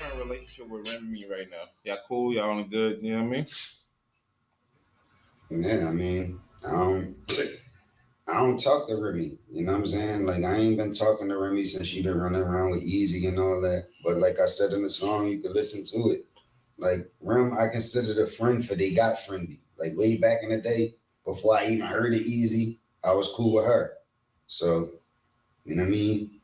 current relationship with Remy right now? Y'all cool? Y'all on a good, you know what I mean? Yeah, I mean, I don't talk to Remy. You know what I'm saying? Like I ain't been talking to Remy since she been running around with Easy and all that. But like I said in the song, you could listen to it. Like Rem, I considered a friend for they got friendly. Like way back in the day, before I even heard it Easy, I was cool with her. So, you know what I mean?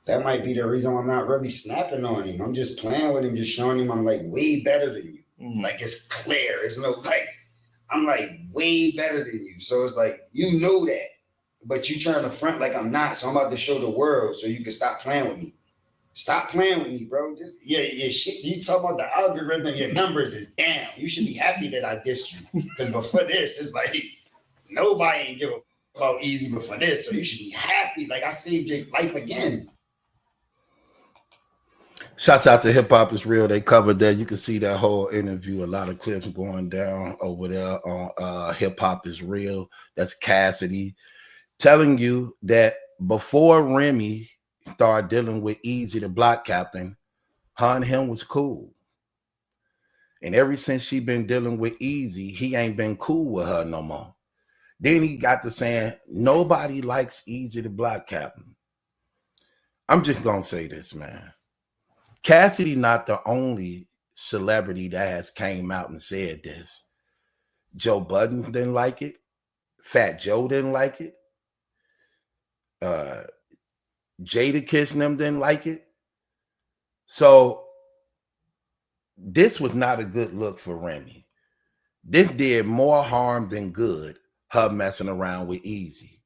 That might be the reason why I'm not really snapping on him. I'm just playing with him, just showing him I'm like way better than you. Mhm. Like it's clear. It's no like I'm like way better than you. So it's like you know that, but you trying to front like I'm not. So I'm about to show the world so you can stop playing with me. Stop playing with me, bro. Just yeah, shit. You talk about the algorithm, your numbers is down. You should be happy that I dissed you. Because before this, it's like nobody ain't give a about Easy before this. So you should be happy. Like I saved your life again. Shouts out to Hip Hop is Real. They covered that. You can see that whole interview. A lot of clips going down over there on Hip Hop is Real. That's Cassidy telling you that before Remy started dealing with Easy, the block captain, her and him was cool. And ever since she been dealing with Easy, he ain't been cool with her no more. Then he got to saying, nobody likes Easy, the block captain. I'm just going to say this, man. Cassidy not the only celebrity that has came out and said this. Joe Budden didn't like it. Fat Joe didn't like it. Jadakiss and them didn't like it. So this was not a good look for Remy. This did more harm than good, her messing around with Easy.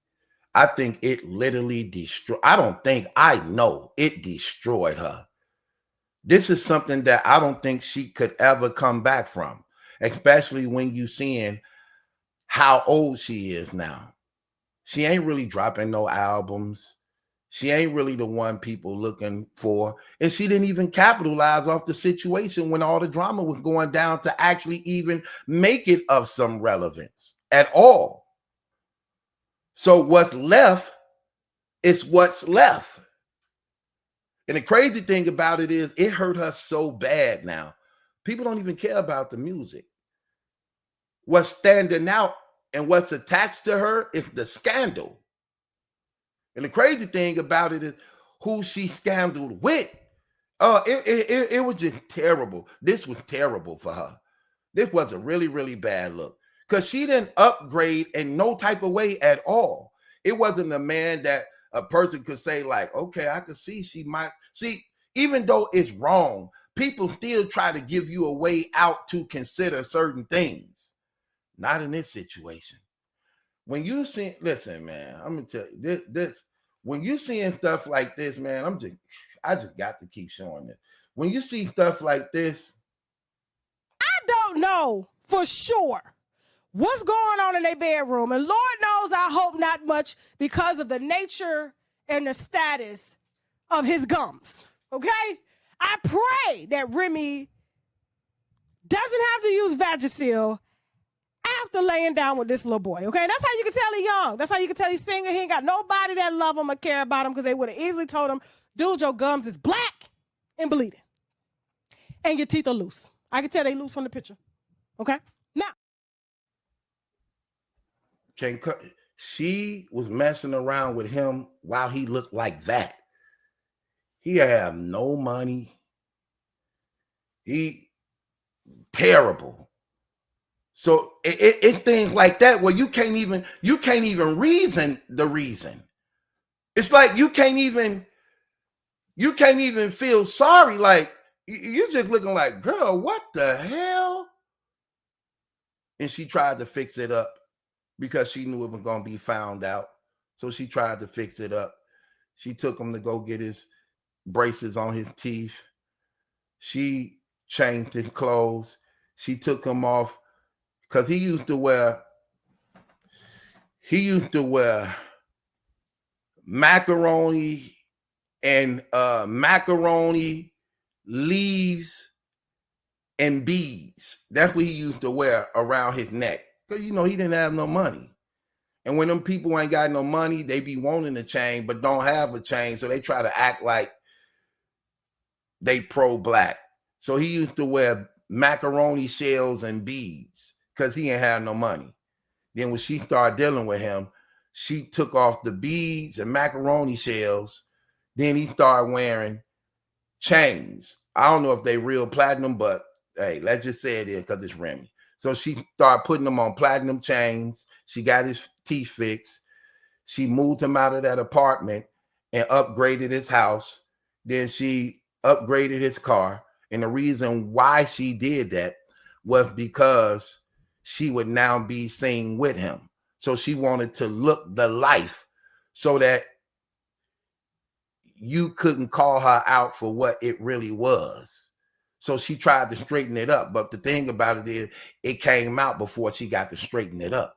I think it literally destroyed. I know it destroyed her. This is something that I don't think she could ever come back from, especially when you seeing how old she is now. She ain't really dropping no albums. She ain't really the one people looking for. And she didn't even capitalize off the situation when all the drama was going down to actually even make it of some relevance at all. So what's left is what's left. And the crazy thing about it is it hurt her so bad now. People don't even care about the music. What's standing out and what's attached to her is the scandal. And the crazy thing about it is who she scandaled with. It was just terrible. This was terrible for her. This was a really, really bad look. Because she didn't upgrade in no type of way at all. It wasn't a man that a person could say, like, okay, I could see she might. See, even though it's wrong, people still try to give you a way out to consider certain things. Not in this situation. When you see, listen, man, I'm gonna tell you this when you seeing stuff like this, man, I just got to keep showing it. When you see stuff like this, I don't know for sure what's going on in their bedroom, and Lord knows I hope not much because of the nature and the status of his gums. Okay, I pray that Remy doesn't have to use Vagisil after laying down with this little boy, okay? That's how you can tell he's young. That's how you can tell he's single. He ain't got nobody that love him or care about him because they would have easily told him, dude, your gums is black and bleeding. And your teeth are loose. I can tell they loose from the picture, okay? Now. she was messing around with him while he looked like that. He had no money. He terrible. So it's things like that where you can't even reason the reason. It's like you can't even feel sorry. Like you're just looking like, girl, what the hell? And she tried to fix it up because she knew it was gonna be found out. So she tried to fix it up. She took him to go get his braces on his teeth. She changed his clothes. She took him off. Because he used to wear macaroni and macaroni leaves and beads. That's what he used to wear around his neck. Because he didn't have no money. And when them people ain't got no money, they be wanting a chain but don't have a chain. So they try to act like they pro-black. So he used to wear macaroni shells and beads because he ain't have no money. Then when she started dealing with him, she took off the beads and macaroni shells. Then he started wearing chains. I don't know if they real platinum, but hey, let's just say it is because it's Remy. So she started putting them on platinum chains. She got his teeth fixed. She moved him out of that apartment and upgraded his house. Then she upgraded his car. And the reason why she did that was because she would now be seen with him. So she wanted to look the life so that you couldn't call her out for what it really was. So she tried to straighten it up. But the thing about it is, it came out before she got to straighten it up.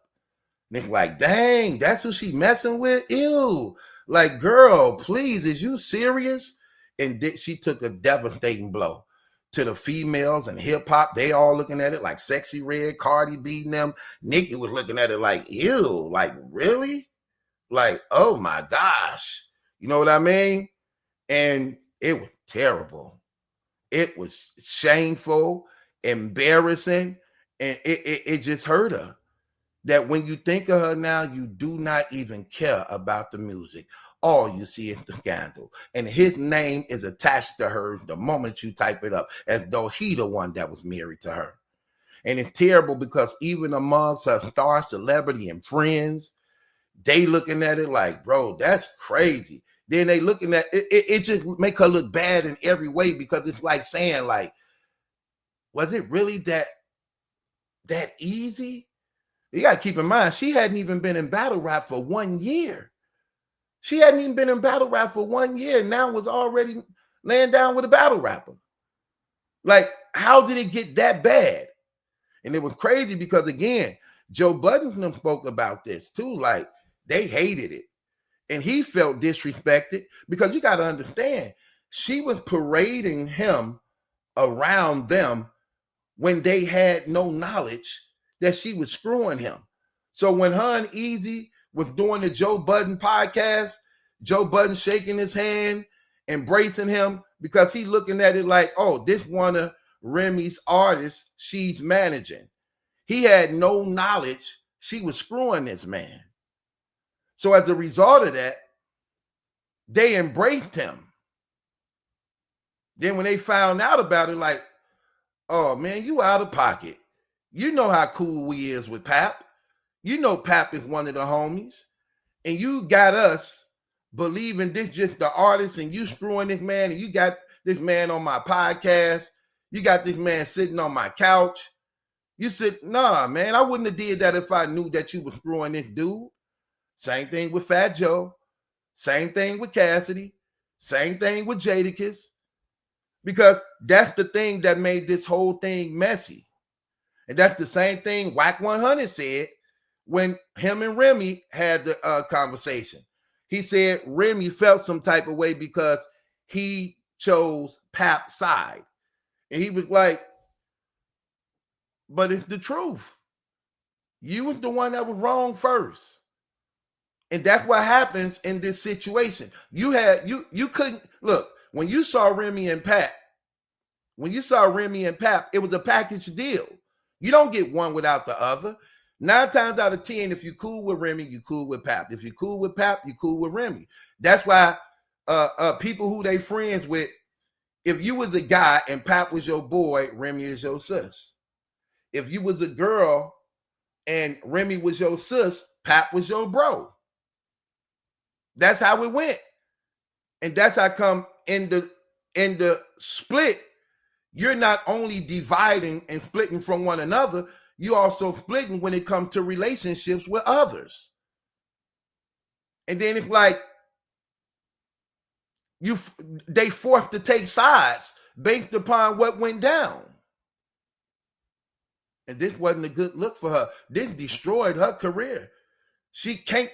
And it's like, dang, that's who she messing with? Ew. Like, girl, please, is you serious? And she took a devastating blow to the females and hip hop. They all looking at it like Sexy Red, Cardi beating them. Nicki was looking at it like, ew, like, really? Like, oh my gosh. You know what I mean? And it was terrible. It was shameful, embarrassing, and it just hurt her. That when you think of her now, you do not even care about the music. All you see is the scandal. And his name is attached to her the moment you type it up, as though he the one that was married to her. And it's terrible because even amongst her star celebrity and friends, they looking at it like, bro, that's crazy. Then they looking at it, it just make her look bad in every way, because it's like saying, like, was it really that easy? You got to keep in mind, she hadn't even been in battle rap for 1 year. She hadn't even been in battle rap for 1 year. Now was already laying down with a battle rapper. Like, how did it get that bad? And it was crazy because, again, Joe Budden spoke about this too. Like, they hated it. And he felt disrespected because you got to understand, she was parading him around them when they had no knowledge that she was screwing him. So when her and Easy was doing the Joe Budden podcast, Joe Budden shaking his hand, embracing him, because he looking at it like, oh, this one of Remy's artists she's managing. He had no knowledge she was screwing this man. So as a result of that, they embraced him. Then when they found out about it, like, oh man, you out of pocket. You know how cool we is with Pap. You know Pap is one of the homies. And you got us believing this just the artist, and you screwing this man, and you got this man on my podcast. You got this man sitting on my couch. You said, nah, man, I wouldn't have did that if I knew that you was screwing this dude. Same thing with Fat Joe. Same thing with Cassidy. Same thing with Jadakiss. Because that's the thing that made this whole thing messy. And that's the same thing Whack 100 said when him and Remy had the conversation. He said Remy felt some type of way because he chose Pap's side. And he was like, but it's the truth. You was the one that was wrong first. And that's what happens in this situation. You couldn't look, when you saw Remy and Pap, it was a package deal. You don't get one without the other. 9 times out of 10, if you cool with Remy, you cool with Pap. If you cool with Pap, you cool with Remy. That's why people who they friends with, if you was a guy and Pap was your boy, Remy is your sis. If you was a girl and Remy was your sis, Pap was your bro. That's how it went. And that's how come in the split, you're not only dividing and splitting from one another, you also splitting when it comes to relationships with others. And then it's like they forced to take sides based upon what went down. And this wasn't a good look for her. This destroyed her career. She can't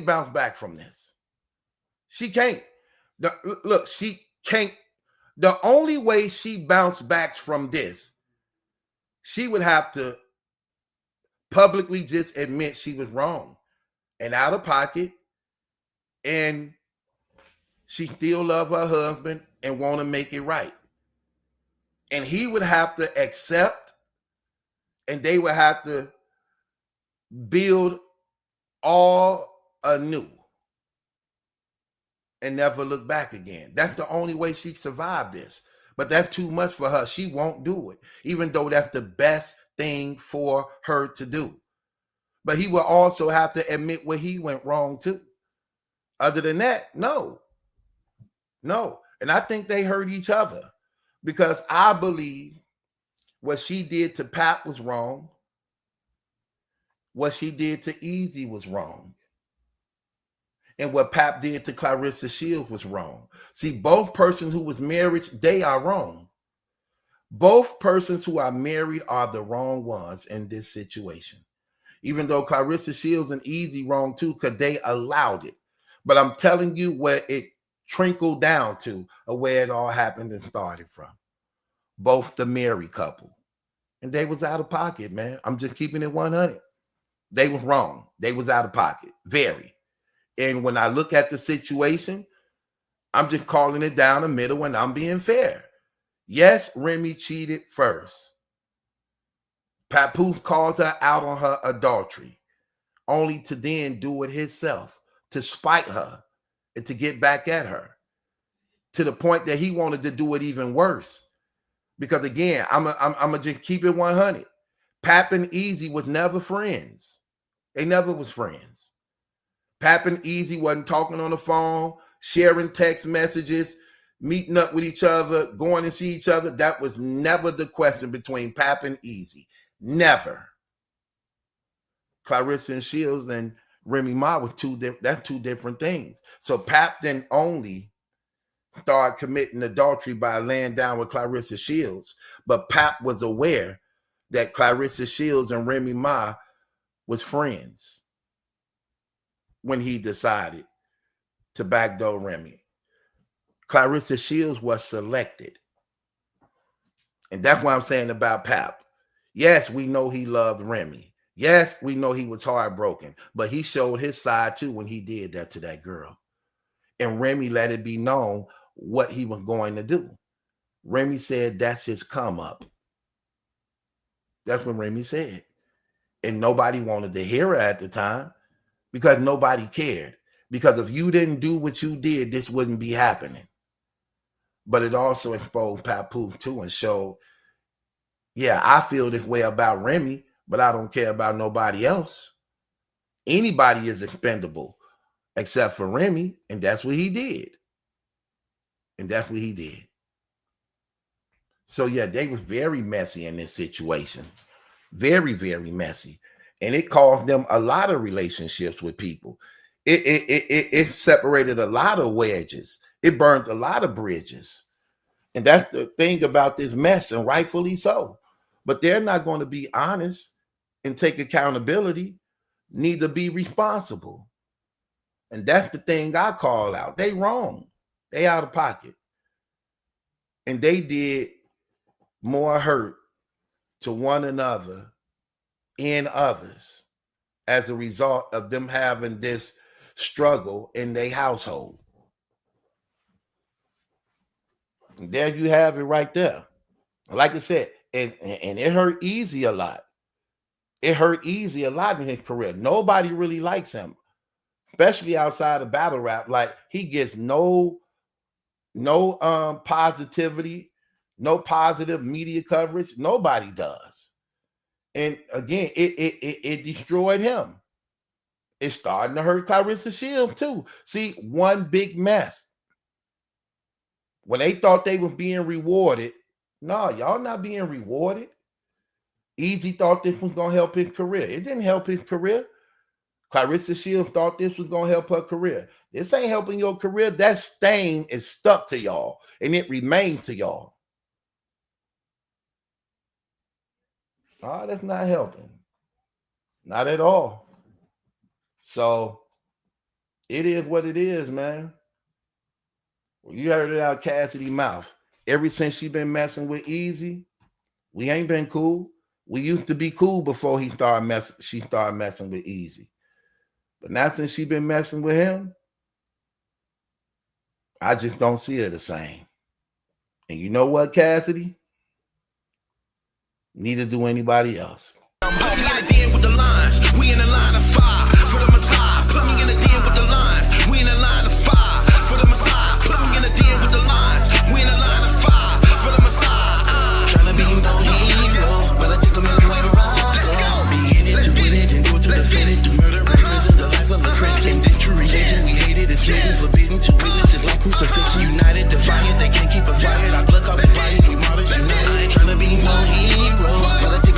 bounce back from this. She can't. She can't. The only way she bounced back from this, she would have to publicly just admit she was wrong and out of pocket, and she still love her husband and want to make it right. And he would have to accept, and they would have to build all anew and never look back again. That's the only way she survived this. But that's too much for her. She won't do it, even though that's the best thing for her to do. But he will also have to admit where he went wrong too. Other than that, no. And I think they hurt each other, because I believe what she did to Pap was wrong. What she did to Easy was wrong. And what Pap did to Clarissa Shields was wrong. See, both persons who was married, they are wrong. Both persons who are married are the wrong ones in this situation. Even though Clarissa Shields and Easy wrong too, because they allowed it. But I'm telling you where it trickled down to, or where it all happened and started from. Both the married couple. And they was out of pocket, man. I'm just keeping it 100. They was wrong. They was out of pocket. Very. And when I look at the situation, I'm just calling it down the middle and I'm being fair. Yes, Remy cheated first. Papoose called her out on her adultery, only to then do it himself, to spite her and to get back at her, to the point that he wanted to do it even worse. Because again, I'm gonna just keep it 100. Pap and Easy was never friends. They never was friends. Pap and Easy wasn't talking on the phone, sharing text messages, meeting up with each other, going to see each other. That was never the question between Pap and Easy. Never. Clarissa and Shields and Remy Ma were two different things. So Pap then only started committing adultery by laying down with Clarissa Shields, but Pap was aware that Clarissa Shields and Remy Ma was friends when he decided to backdoor Remy. Clarissa Shields was selected. And that's what I'm saying about Pap. Yes, we know he loved Remy. Yes, we know he was heartbroken, but he showed his side too when he did that to that girl. And Remy let it be known what he was going to do. Remy said that's his come up. That's what Remy said. And nobody wanted to hear her at the time because nobody cared. Because if you didn't do what you did, this wouldn't be happening. But it also exposed Papoose too and showed, yeah, I feel this way about Remy, but I don't care about nobody else. Anybody is expendable except for Remy, and that's what he did. And that's what he did. So yeah, they was very messy in this situation. Very, very messy. And it caused them a lot of relationships with people. It separated a lot of wedges. It burned a lot of bridges. And that's the thing about this mess, and rightfully so. But they're not going to be honest and take accountability, neither be responsible. And that's the thing I call out. They wrong. They out of pocket. And they did more hurt to one another and others as a result of them having this struggle in their household. And there you have it right there. Like I said, and it hurt Easy a lot. It hurt Easy a lot in his career. Nobody really likes him, especially outside of battle rap. Like, he gets no positivity, no positive media coverage. Nobody does. And again, it destroyed him. It's starting to hurt Clarissa Shields too. See, one big mess. When they thought they was being rewarded, no, y'all not being rewarded. Easy thought this was going to help his career. It didn't help his career. Clarissa Shields thought this was going to help her career. This ain't helping your career. That stain is stuck to y'all, and it remains to y'all. Oh, that's not helping. Not at all. So it is what it is, man. Well, you heard it out of Cassidy's mouth. Ever since she been messing with Easy, we ain't been cool. We used to be cool before she started messing with Easy. But now since she been messing with him, I just don't see her the same. And you know what, Cassidy? Neither do anybody else. Put me in the den with the lines. We in the line of fire for the Messiah. Put me in the den with the lines. We in the line of fire for the Messiah. Put me in the den with the lines. We in the line of fire for the Messiah. Tryna be no hero, but I take them anywhere I go. Be in it to win it and do it to the finish. The murder in prison, the life of a Christian. This true religion, we hate it. It's written, forbidden to witness it like crucifixion. United, defiant, they can't keep us fired. I look off the fire, we martyrs united. Tryna be no hero, but I take